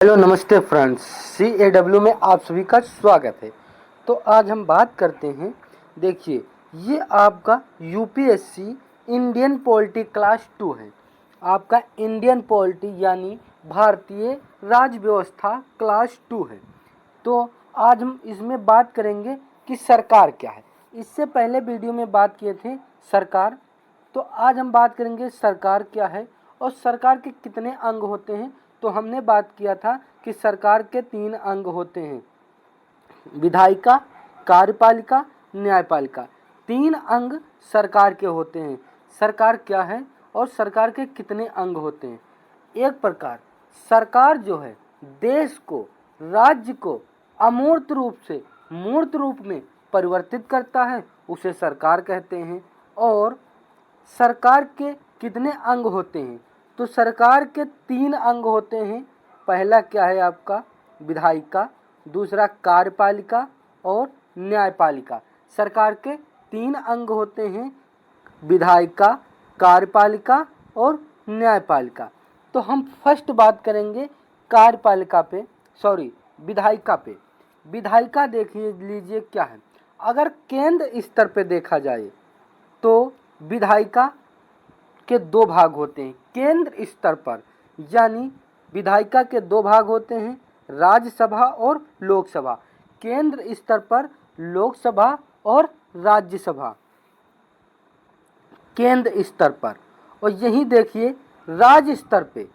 Hello नमस्ते friends, CAW में आप सभी का स्वागत है। तो आज हम बात करते हैं। देखिए, ये आपका UPSC इंडियन पॉलिटी क्लास 2 है। आपका इंडियन पॉलिटी यानी भारतीय राज्य व्यवस्था क्लास 2 है। तो आज हम इसमें बात करेंगे कि सरकार क्या है। इससे पहले वीडियो में बात किए थे सरकार, तो आज हम बात करेंगे सरकार क्या है और सरकार के कितने अंग होते हैं। तो हमने बात किया था कि सरकार के 3 अंग होते हैं, विधायिका, कार्यपालिका, न्यायपालिका। 3 अंग सरकार के होते हैं। सरकार क्या है और सरकार के कितने अंग होते हैं। एक प्रकार सरकार जो है देश को, राज्य को अमूर्त रूप से मूर्त रूप में परिवर्तित करता है, उसे सरकार कहते हैं। और सरकार के कितने अंग होते हैं, तो सरकार के 3 अंग होते हैं। पहला क्या है आपका विधायिका, दूसरा कार्यपालिका और न्यायपालिका। सरकार के 3 अंग होते हैं, विधायिका, कार्यपालिका और न्यायपालिका। तो हम फर्स्ट बात करेंगे कार्यपालिका पे, सॉरी विधायिका पे। विधायिका देखिए लीजिए क्या है। अगर केंद्र स्तर पे देखा जाए तो विधायिका के 2 भाग होते हैं केंद्र स्तर पर, यानी विधायिका के 2 भाग होते हैं, राज्यसभा और लोकसभा। केंद्र स्तर पर लोकसभा और राज्यसभा केंद्र स्तर पर। और यही देखिए राज्य स्तर पे,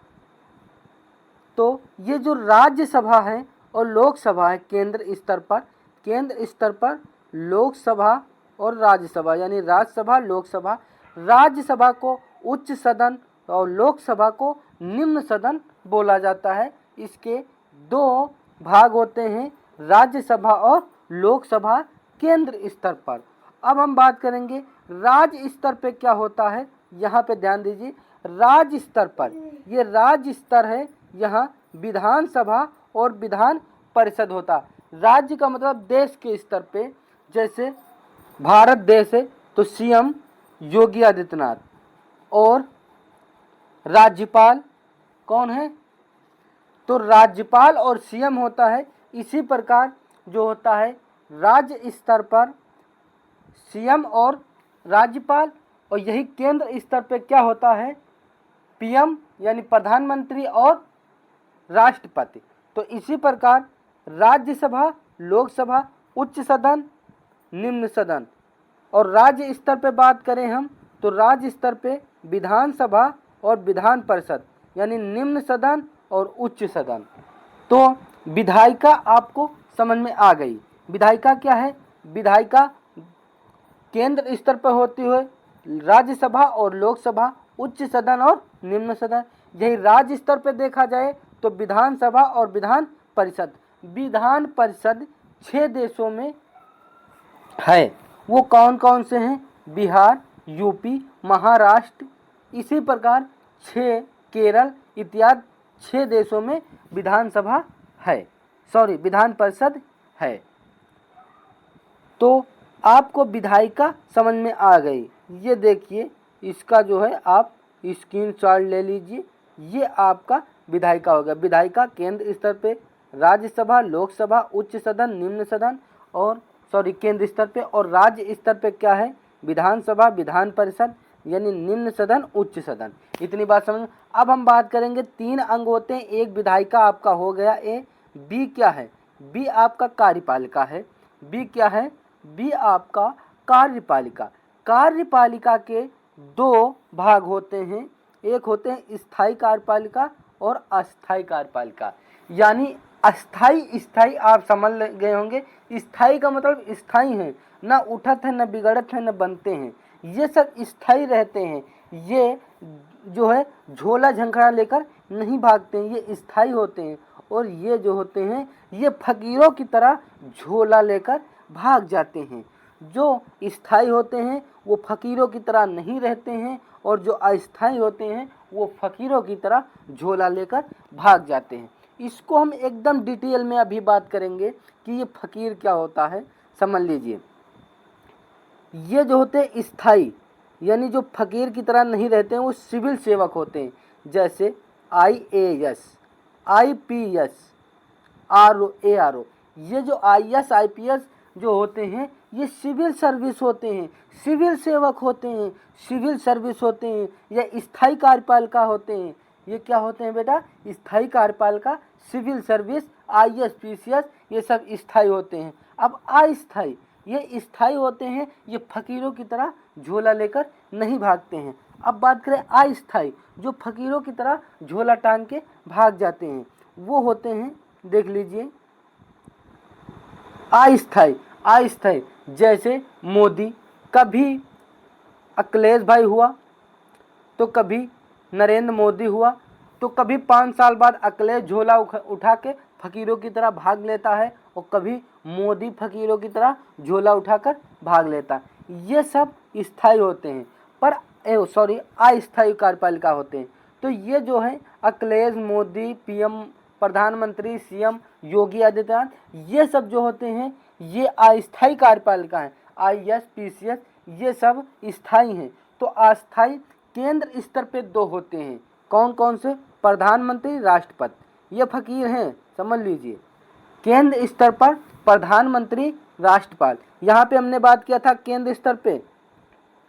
तो ये जो राज्यसभा है और लोकसभा है केंद्र स्तर पर लोकसभा और राज्यसभा, यानी राज्यसभा लोकसभा। राज्यसभा को उच्च सदन और लोकसभा को निम्न सदन बोला जाता है। इसके 2 भाग होते हैं, राज्यसभा और लोकसभा केंद्र स्तर पर। अब हम बात करेंगे राज्य स्तर पे क्या होता है। यहाँ पे ध्यान दीजिए, राज्य स्तर पर, ये राज्य स्तर है, यहाँ विधानसभा और विधान परिषद होता। राज्य का मतलब देश के स्तर पे, जैसे भारत देश है तो CM योगी आदित्यनाथ, और राज्यपाल कौन है, तो राज्यपाल और CM होता है। इसी प्रकार जो होता है राज्य स्तर पर CM और राज्यपाल, और यही केंद्र स्तर पे क्या होता है, PM यानी प्रधानमंत्री और राष्ट्रपति। तो इसी प्रकार राज्यसभा, लोकसभा, उच्च सदन, निम्न सदन। और राज्य स्तर पे बात करें हम तो राज्य स्तर पे विधानसभा और विधान परिषद, यानी निम्न सदन और उच्च सदन। तो विधायिका आपको समझ में आ गई। विधायिका क्या है, विधायिका केंद्र स्तर पर होती हुए राज्यसभा और लोकसभा, उच्च सदन और निम्न सदन। यही राज्य स्तर पर देखा जाए तो विधानसभा और विधान परिषद। विधान परिषद 6 देशों में है, वो कौन कौन से हैं, बिहार, UP, महाराष्ट्र। इसी प्रकार 6 केरल इत्यादि 6 देशों में विधानसभा है, सॉरी विधान परिषद है। तो आपको विधायिका समझ में आ गई। ये देखिए, इसका जो है आप स्क्रीनशॉट ले लीजिए। ये आपका विधायिका हो गया। विधायिका केंद्र स्तर पे राज्यसभा, लोकसभा, उच्च सदन, निम्न सदन, और सॉरी केंद्र स्तर पे, और राज्य स्तर पे क्या है, विधानसभा, विधान परिषद, यानी निम्न सदन, उच्च सदन। इतनी बात समझ। अब हम बात करेंगे 3 अंग होते हैं। एक विधायिका आपका हो गया ए। बी क्या है, बी आपका कार्यपालिका है। बी क्या है, बी आपका कार्यपालिका। कार्यपालिका के 2 भाग होते हैं, एक होते हैं स्थायी कार्यपालिका और अस्थायी कार्यपालिका। यानी अस्थाई स्थाई आप समझ गए होंगे। स्थाई का मतलब स्थाई है, ना उठत है, न बिगड़त है, न बनते हैं, ये सब स्थाई रहते हैं। ये जो है झोला झंखड़ा लेकर नहीं भागते हैं, ये स्थाई होते हैं। और ये जो होते हैं ये फकीरों की तरह झोला लेकर भाग जाते हैं। जो स्थाई होते हैं वो फकीरों की तरह नहीं रहते हैं, और जो अस्थाई होते हैं वो फकीरों की तरह झोला लेकर भाग जाते हैं। इसको हम एकदम डिटेल में अभी बात करेंगे कि ये फकीर क्या होता है, समझ लीजिए। ये जो होते हैं स्थाई, यानी जो फकीर की तरह नहीं रहते हैं, वो सिविल सेवक होते हैं, जैसे IAS, IPS ARO, ये जो IS IPS जो होते हैं ये सिविल सर्विस होते हैं, सिविल सेवक होते हैं, सिविल सर्विस होते हैं, या स्थायी कार्यपालिका होते हैं। ये क्या होते हैं बेटा? स्थायी कार्यपालिका, सिविल सर्विस, IS PCS, ये सब स्थायी होते हैं। अब अस्थायी, ये स्थायी होते हैं, ये फकीरों की तरह झोला लेकर नहीं भागते हैं। अब बात करें अस्थायी, जो फकीरों की तरह झोला टांग के भाग जाते हैं, वो होते हैं, देख लीजिए, अस्थायी जैसे मोदी, कभी अखिलेश भाई हुआ तो कभी नरेंद्र मोदी हुआ, तो कभी 5 साल बाद अखिलेश झोला उठा के फकीरों की तरह भाग लेता है और कभी मोदी फकीरों की तरह झोला उठाकर भाग लेता है। ये सब स्थायी होते हैं, पर अस्थायी कार्यपालिका होते हैं। तो ये जो है अखिलेश, मोदी, PM, प्रधानमंत्री, CM योगी आदित्यनाथ, ये सब जो होते हैं ये अस्थायी कार्यपालिका हैं। IS PCS ये सब स्थायी हैं। तो अस्थायी केंद्र स्तर पे 2 होते हैं। कौन कौन से? प्रधानमंत्री, राष्ट्रपति, ये फकीर हैं, समझ लीजिए। केंद्र स्तर पर प्रधानमंत्री, राष्ट्रपाल। यहाँ पे हमने बात किया था केंद्र स्तर पे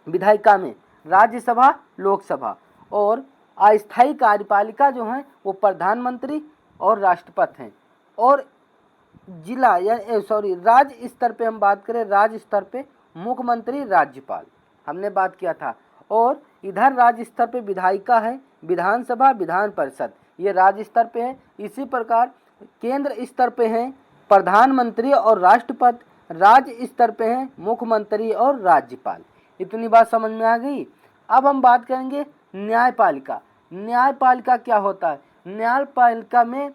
विधायिका में राज्यसभा, लोकसभा, और अस्थायी कार्यपालिका जो हैं वो प्रधानमंत्री और राष्ट्रपति हैं। और जिला या राज्य स्तर पे हम बात करें, राज्य स्तर पे मुख्यमंत्री, राज्यपाल, हमने बात किया था। और इधर राज्य स्तर पे विधायिका है, विधानसभा, विधान परिषद, ये राज्य स्तर पे है। इसी प्रकार केंद्र स्तर पे हैं प्रधानमंत्री और राष्ट्रपति, राज्य स्तर पे हैं मुख्यमंत्री और राज्यपाल। इतनी बात समझ में आ गई। अब हम बात करेंगे न्यायपालिका। न्यायपालिका क्या होता है? न्यायपालिका में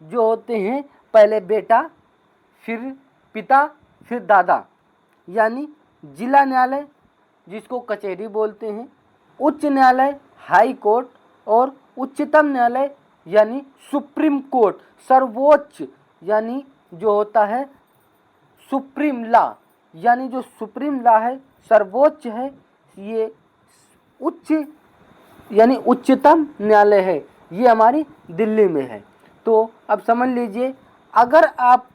जो होते हैं पहले बेटा, फिर पिता, फिर दादा, यानी जिला न्यायालय जिसको कचहरी बोलते हैं, उच्च न्यायालय हाई कोर्ट, और उच्चतम न्यायालय यानी सुप्रीम कोर्ट, सर्वोच्च यानी जो होता है सुप्रीम लॉ, यानी जो सुप्रीम लॉ है, सर्वोच्च है, ये उच्च यानी उच्चतम न्यायालय है, ये हमारी दिल्ली में है। तो अब समझ लीजिए, अगर आप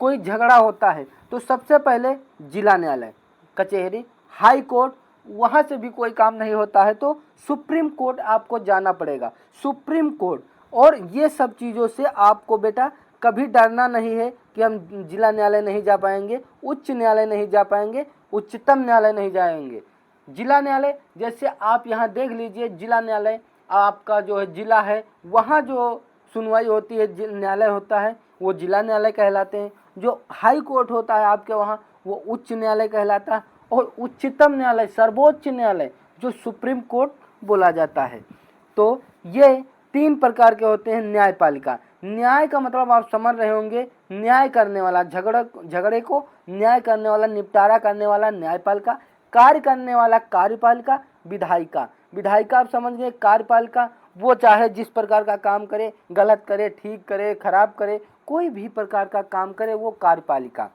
कोई झगड़ा होता है तो सबसे पहले जिला न्यायालय, कचहरी, हाई कोर्ट, वहाँ से भी कोई काम नहीं होता है तो सुप्रीम कोर्ट आपको जाना पड़ेगा, सुप्रीम कोर्ट। और ये सब चीज़ों से आपको बेटा कभी डरना नहीं है कि हम जिला न्यायालय नहीं जा पाएंगे, उच्च न्यायालय नहीं जा पाएंगे, उच्चतम न्यायालय नहीं जाएंगे। जिला न्यायालय जैसे आप यहाँ देख लीजिए, जिला न्यायालय आपका जो है जिला है, वहाँ जो सुनवाई होती है, न्यायालय होता है, वो जिला न्यायालय कहलाते हैं। जो हाई कोर्ट होता है आपके वहाँ, वो उच्च न्यायालय कहलाता है। और उच्चतम न्यायालय, सर्वोच्च न्यायालय, जो सुप्रीम कोर्ट बोला जाता है। तो ये 3 प्रकार के होते हैं न्यायपालिका। न्याय का मतलब आप समझ रहे होंगे, न्याय करने वाला, झगड़े को न्याय करने वाला, निपटारा करने वाला न्यायपालिका। कार्य करने वाला कार्यपालिका, विधायिका आप समझ गए। कार्यपालिका वो चाहे जिस प्रकार का काम करे, गलत करे, ठीक करे, खराब करे, कोई भी प्रकार का काम करे, वो कार्यपालिका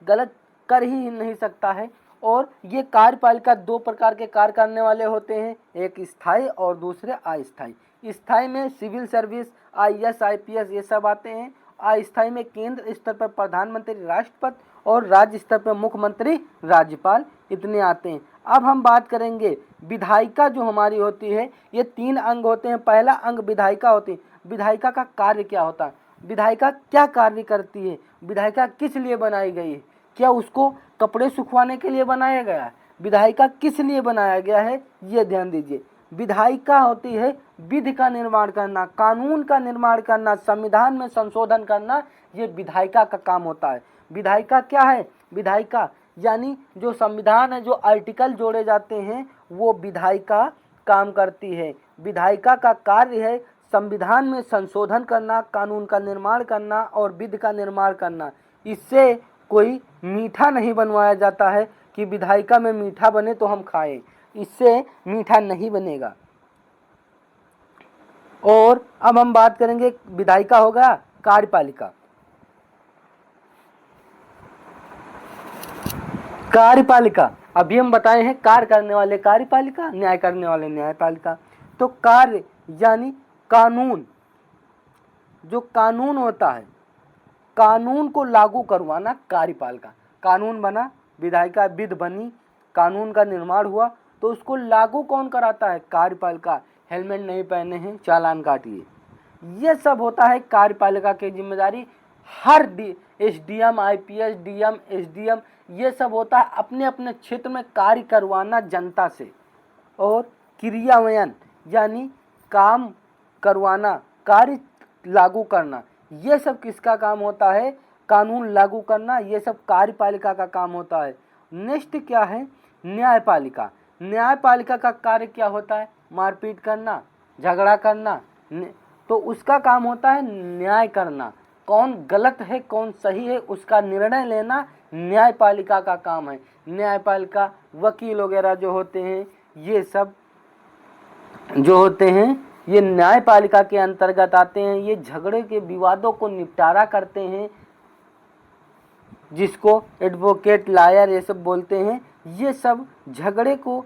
गलत कर ही नहीं सकता है। और ये कार्यपालिका 2 प्रकार के कार्य करने वाले होते हैं, एक स्थायी और दूसरे अस्थायी। स्थायी में सिविल सर्विस, IS IPS ये सब आते हैं। अस्थायी में केंद्र स्तर पर प्रधानमंत्री, राष्ट्रपति, और राज्य स्तर पर मुख्यमंत्री, राज्यपाल, इतने आते हैं। अब हम बात करेंगे विधायिका जो हमारी होती है, ये 3 अंग होते हैं। पहला अंग विधायिका होती है। विधायिका का कार्य क्या होता है? विधायिका क्या कार्य करती है? विधायिका किस लिए बनाई गई है? क्या उसको कपड़े सुखवाने के लिए बनाया गया है? विधायिका किस लिए बनाया गया है, ये ध्यान दीजिए। विधायिका होती है विधि का निर्माण करना, कानून का निर्माण करना, संविधान में संशोधन करना, ये विधायिका का काम होता है। विधायिका क्या है? विधायिका यानी जो संविधान है, जो आर्टिकल जोड़े जाते हैं, वो विधायिका काम करती है। विधायिका का कार्य है संविधान में संशोधन करना, कानून का निर्माण करना और विधि का निर्माण करना। इससे कोई मीठा नहीं बनवाया जाता है कि विधायिका में मीठा बने तो हम खाएं, इससे मीठा नहीं बनेगा। और अब हम बात करेंगे, विधायिका हो गया, कार्यपालिका। कार्यपालिका अभी हम बताए हैं, कार्य करने वाले कार्यपालिका, न्याय करने वाले न्यायपालिका। तो कार्य यानी कानून, जो कानून होता है, कानून को लागू करवाना कार्यपालिका। कानून बना, विधायिका विध बनी, कानून का निर्माण हुआ, तो उसको लागू कौन कराता है? कार्यपालिका। हेलमेट नहीं पहने हैं, चालान काटिए। ये सब होता है कार्यपालिका की जिम्मेदारी। हर एसडीएम, आईपीएस, डीएम, एसडीएम, ये सब होता है अपने अपने क्षेत्र में कार्य करवाना जनता से। और क्रियान्वयन यानी काम करवाना, कार्य लागू करना, ये सब किसका काम होता है? कानून लागू करना, ये सब कार्यपालिका का काम होता है। नेक्स्ट क्या है? न्यायपालिका। न्यायपालिका का कार्य क्या होता है? मारपीट करना, झगड़ा करना, तो उसका काम होता है न्याय करना। कौन गलत है कौन सही है उसका निर्णय लेना न्यायपालिका का काम है। न्यायपालिका वकील वगैरह जो होते हैं, ये सब जो होते हैं ये न्यायपालिका के अंतर्गत आते हैं। ये झगड़े के विवादों को निपटारा करते हैं, जिसको एडवोकेट, लायर ये सब बोलते हैं। ये सब झगड़े को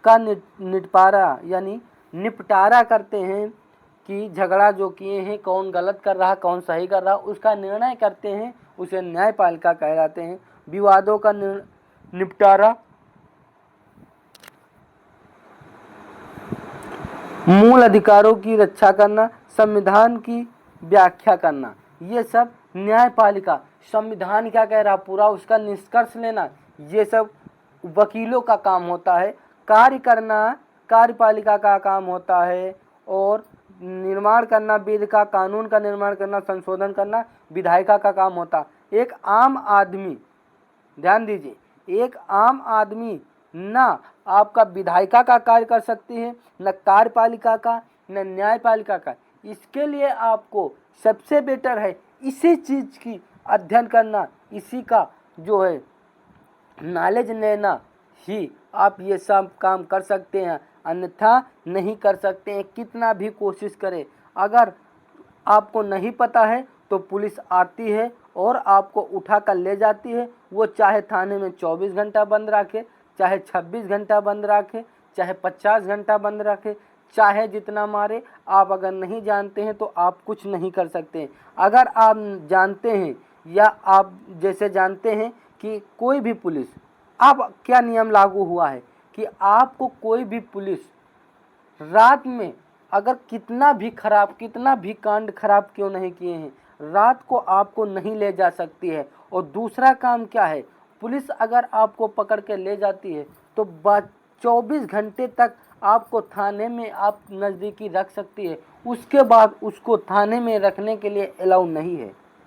का निपटारा यानी निपटारा करते हैं कि झगड़ा जो किए हैं कौन गलत कर रहा कौन सही कर रहा, उसका निर्णय करते हैं, उसे न्यायपालिका कहे जाते हैं। विवादों का निपटारा, मूल अधिकारों की रक्षा करना, संविधान की व्याख्या करना, ये सब न्यायपालिका। संविधान क्या कह रहा पूरा उसका निष्कर्ष लेना, ये सब वकीलों का काम होता है। कार्य करना कार्यपालिका का काम होता है, और निर्माण करना, विधि का, कानून का निर्माण करना, संशोधन करना विधायिका का काम होता। एक आम आदमी, ध्यान दीजिए, एक आम आदमी ना आपका विधायिका का कार्य कर सकती है, न कार्यपालिका का, न न्यायपालिका का। इसके लिए आपको सबसे बेटर है इसी चीज़ की अध्ययन करना, इसी का जो है नॉलेज लेना ही आप ये सब काम कर सकते हैं, अन्यथा नहीं कर सकते हैं, कितना भी कोशिश करें। अगर आपको नहीं पता है तो पुलिस आती है और आपको उठा कर ले जाती है। वो चाहे थाने में 24 घंटा बंद रखे, चाहे 26 घंटा बंद रखे, चाहे 50 घंटा बंद रखे, चाहे जितना मारे। आप अगर नहीं जानते हैं तो आप कुछ नहीं कर सकते। अगर आप जानते हैं या आप जैसे जानते हैं कि कोई भी पुलिस, अब क्या नियम लागू हुआ है कि आपको कोई भी पुलिस रात में अगर कितना भी कांड खराब क्यों नहीं किए हैं, रात को आपको नहीं ले जा सकती है। और दूसरा काम क्या है, पुलिस अगर आपको पकड़ के ले जाती है तो 24 घंटे तक आपको थाने में आप नज़दीकी रख सकती है, उसके बाद उसको थाने में रखने के लिए अलाउ नहीं है।